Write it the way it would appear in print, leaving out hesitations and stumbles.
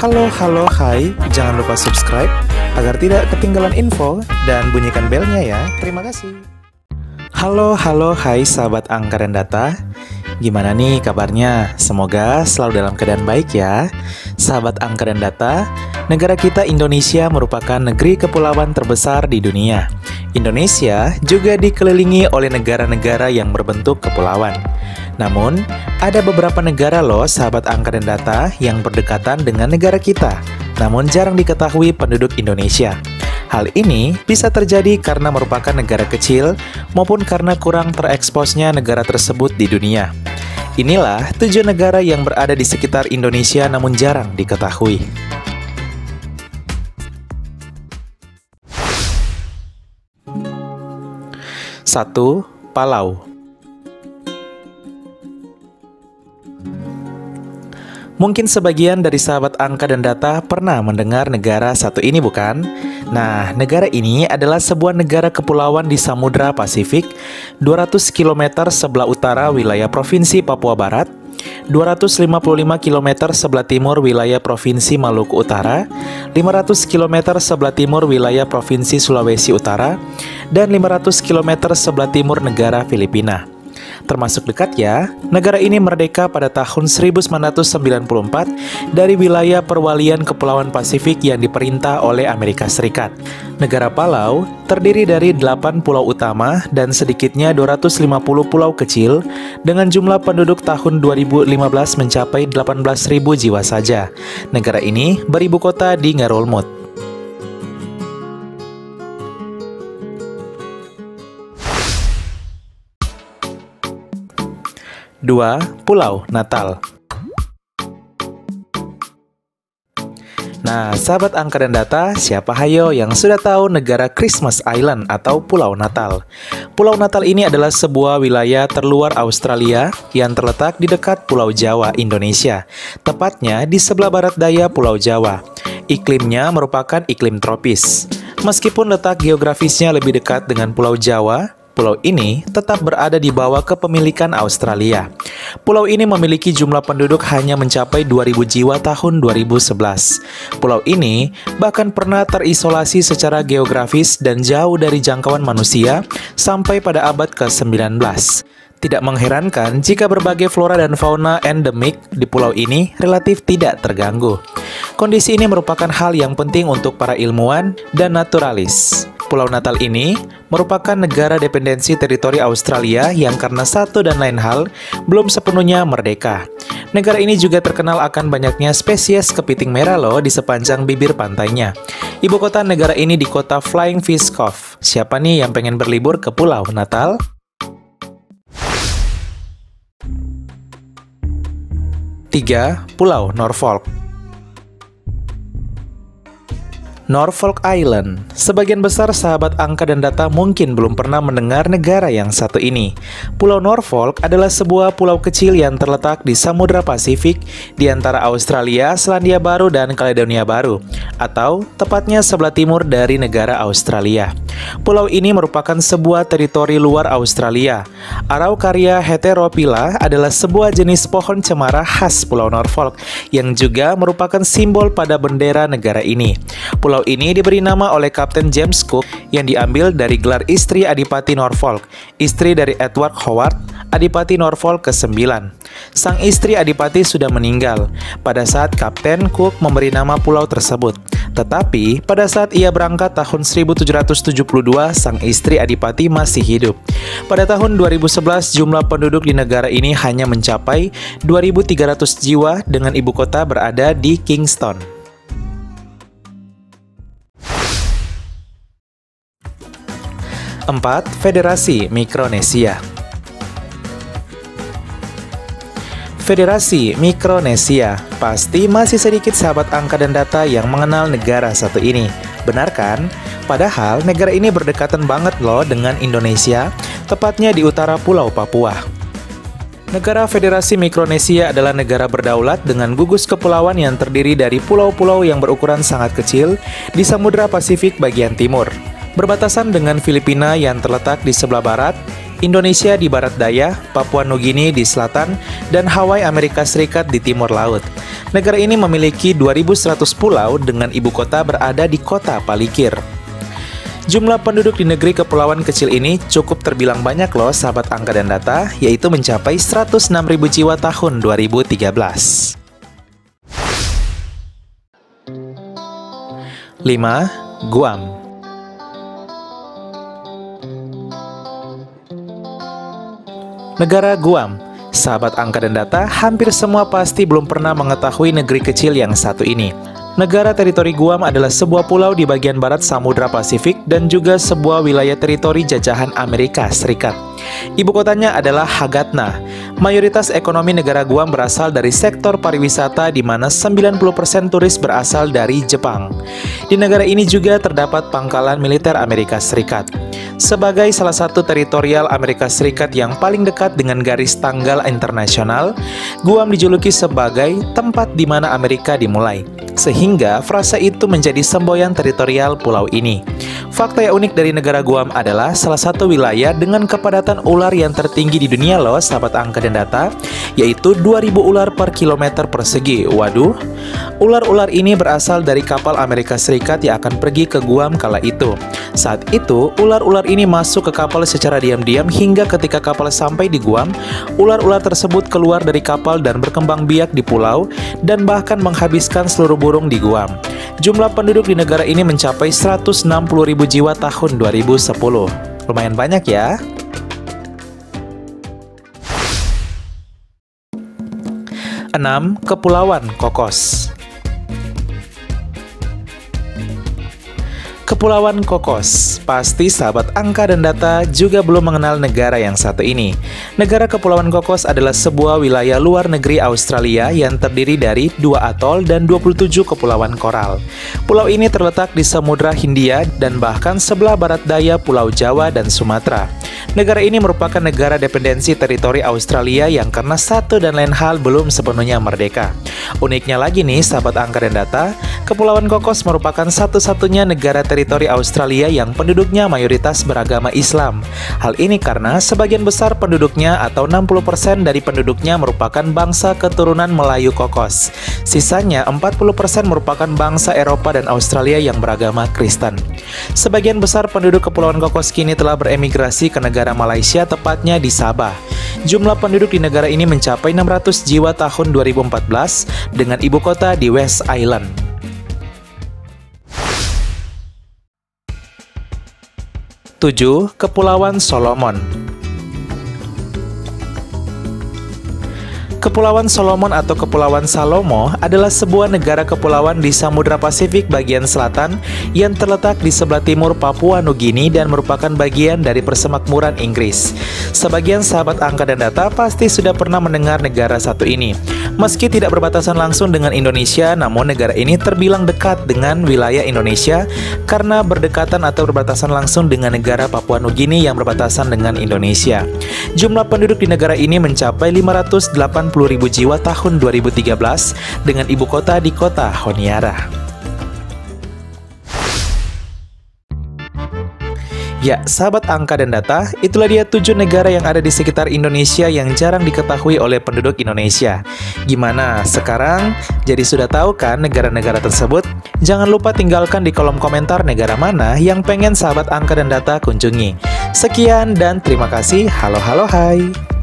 Hai, jangan lupa subscribe agar tidak ketinggalan info dan bunyikan belnya ya. Terima kasih. Hai sahabat angka dan data. Gimana nih kabarnya? Semoga selalu dalam keadaan baik ya. Sahabat angka dan data, negara kita Indonesia merupakan negeri kepulauan terbesar di dunia. Indonesia juga dikelilingi oleh negara-negara yang berbentuk kepulauan. Namun, ada beberapa negara loh sahabat angka dan data yang berdekatan dengan negara kita, namun jarang diketahui penduduk Indonesia. Hal ini bisa terjadi karena merupakan negara kecil maupun karena kurang tereksposnya negara tersebut di dunia. Inilah 7 negara yang berada di sekitar Indonesia namun jarang diketahui. 1. Palau. Mungkin sebagian dari sahabat angka dan data pernah mendengar negara satu ini bukan? Nah, negara ini adalah sebuah negara kepulauan di Samudra Pasifik, 200 km sebelah utara wilayah Provinsi Papua Barat, 255 km sebelah timur wilayah Provinsi Maluku Utara, 500 km sebelah timur wilayah Provinsi Sulawesi Utara, dan 500 km sebelah timur negara Filipina. Termasuk dekat ya, negara ini merdeka pada tahun 1994 dari wilayah perwalian Kepulauan Pasifik yang diperintah oleh Amerika Serikat. Negara Palau terdiri dari 8 pulau utama dan sedikitnya 250 pulau kecil dengan jumlah penduduk tahun 2015 mencapai 18.000 jiwa saja. Negara ini beribu kota di Ngarulmud. 2. Pulau Natal. Nah, sahabat angka dan data, siapa hayo yang sudah tahu negara Christmas Island atau Pulau Natal? Pulau Natal ini adalah sebuah wilayah terluar Australia yang terletak di dekat Pulau Jawa, Indonesia, tepatnya di sebelah barat daya Pulau Jawa. Iklimnya merupakan iklim tropis. Meskipun letak geografisnya lebih dekat dengan Pulau Jawa, pulau ini tetap berada di bawah kepemilikan Australia. Pulau ini memiliki jumlah penduduk hanya mencapai 2.000 jiwa tahun 2011. Pulau ini bahkan pernah terisolasi secara geografis dan jauh dari jangkauan manusia sampai pada abad ke-19. Tidak mengherankan jika berbagai flora dan fauna endemik di pulau ini relatif tidak terganggu. Kondisi ini merupakan hal yang penting untuk para ilmuwan dan naturalis. Pulau Natal ini merupakan negara dependensi teritori Australia yang karena satu dan lain hal belum sepenuhnya merdeka. Negara ini juga terkenal akan banyaknya spesies kepiting merah loh di sepanjang bibir pantainya. Ibu kota negara ini di kota Flying Fish Cove. Siapa nih yang pengen berlibur ke Pulau Natal? 3. Pulau Norfolk. Norfolk Island. Sebagian besar sahabat angka dan data mungkin belum pernah mendengar negara yang satu ini. Pulau Norfolk adalah sebuah pulau kecil yang terletak di Samudra Pasifik di antara Australia, Selandia Baru, dan Kaledonia Baru, atau tepatnya sebelah timur dari negara Australia. Pulau ini merupakan sebuah teritori luar Australia. Araucaria heterophylla adalah sebuah jenis pohon cemara khas Pulau Norfolk yang juga merupakan simbol pada bendera negara ini. Pulau ini diberi nama oleh Kapten James Cook yang diambil dari gelar istri Adipati Norfolk, istri dari Edward Howard, Adipati Norfolk ke-9. Sang istri Adipati sudah meninggal pada saat Kapten Cook memberi nama pulau tersebut. Tetapi pada saat ia berangkat tahun 1772, sang istri Adipati masih hidup. Pada tahun 2011, jumlah penduduk di negara ini hanya mencapai 2.300 jiwa dengan ibu kota berada di Kingston. 4. Federasi Mikronesia. Federasi Mikronesia. Pasti masih sedikit sahabat angka dan data yang mengenal negara satu ini. Benar kan? Padahal negara ini berdekatan banget loh dengan Indonesia, tepatnya di utara Pulau Papua. Negara Federasi Mikronesia adalah negara berdaulat dengan gugus kepulauan yang terdiri dari pulau-pulau yang berukuran sangat kecil di Samudra Pasifik bagian timur. Berbatasan dengan Filipina yang terletak di sebelah barat, Indonesia di barat daya, Papua Nugini di selatan, dan Hawaii Amerika Serikat di timur laut. Negara ini memiliki 2.100 pulau dengan ibu kota berada di kota Palikir. Jumlah penduduk di negeri kepulauan kecil ini cukup terbilang banyak loh sahabat angka dan data, yaitu mencapai 106.000 jiwa tahun 2013. 5. Guam. Negara Guam. Sahabat angka dan data, hampir semua pasti belum pernah mengetahui negeri kecil yang satu ini. Negara teritori Guam adalah sebuah pulau di bagian barat Samudra Pasifik dan juga sebuah wilayah teritori jajahan Amerika Serikat. Ibu kotanya adalah Hagatna. Mayoritas ekonomi negara Guam berasal dari sektor pariwisata di mana 90% turis berasal dari Jepang. Di negara ini juga terdapat pangkalan militer Amerika Serikat. Sebagai salah satu teritorial Amerika Serikat yang paling dekat dengan garis tanggal internasional, Guam dijuluki sebagai tempat di mana Amerika dimulai. Sehingga frasa itu menjadi semboyan teritorial pulau ini. Fakta yang unik dari negara Guam adalah salah satu wilayah dengan kepadatan ular yang tertinggi di dunia loh sahabat angka dan data, yaitu 2.000 ular per kilometer persegi. Waduh, ular-ular ini berasal dari kapal Amerika Serikat yang akan pergi ke Guam kala itu. Saat itu, ular-ular ini masuk ke kapal secara diam-diam hingga ketika kapal sampai di Guam, ular-ular tersebut keluar dari kapal dan berkembang biak di pulau dan bahkan menghabiskan seluruh burung di Guam. Jumlah penduduk di negara ini mencapai 160.000 jiwa tahun 2010. Lumayan banyak ya. 6. Kepulauan Cocos. Kepulauan Cocos. Pasti sahabat angka dan data juga belum mengenal negara yang satu ini. Negara Kepulauan Cocos adalah sebuah wilayah luar negeri Australia yang terdiri dari 2 atol dan 27 kepulauan koral. Pulau ini terletak di Samudra Hindia dan bahkan sebelah barat daya Pulau Jawa dan Sumatera. Negara ini merupakan negara dependensi teritori Australia yang karena satu dan lain hal belum sepenuhnya merdeka. Uniknya lagi nih sahabat angka dan data, Kepulauan Cocos merupakan satu-satunya negara teritori Australia yang penduduknya mayoritas beragama Islam. Hal ini karena sebagian besar penduduknya atau 60% dari penduduknya merupakan bangsa keturunan Melayu Cocos. Sisanya 40% merupakan bangsa Eropa dan Australia yang beragama Kristen. Sebagian besar penduduk Kepulauan Cocos kini telah beremigrasi ke negara Malaysia, tepatnya di Sabah. Jumlah penduduk di negara ini mencapai 600 jiwa tahun 2014 dengan ibu kota di West Island. 7. Kepulauan Solomon. Kepulauan Solomon atau Kepulauan Salomo adalah sebuah negara kepulauan di Samudra Pasifik bagian selatan yang terletak di sebelah timur Papua Nugini dan merupakan bagian dari persemakmuran Inggris. Sebagian sahabat angka dan data pasti sudah pernah mendengar negara satu ini. Meski tidak berbatasan langsung dengan Indonesia, namun negara ini terbilang dekat dengan wilayah Indonesia karena berdekatan atau berbatasan langsung dengan negara Papua Nugini yang berbatasan dengan Indonesia. Jumlah penduduk di negara ini mencapai 580.000 jiwa tahun 2013 dengan ibu kota di kota Honiara. Ya, sahabat angka dan data, itulah dia 7 negara yang ada di sekitar Indonesia yang jarang diketahui oleh penduduk Indonesia. Gimana? Sekarang jadi sudah tahu kan negara-negara tersebut? Jangan lupa tinggalkan di kolom komentar negara mana yang pengen sahabat angka dan data kunjungi. Sekian dan terima kasih. Halo halo hai.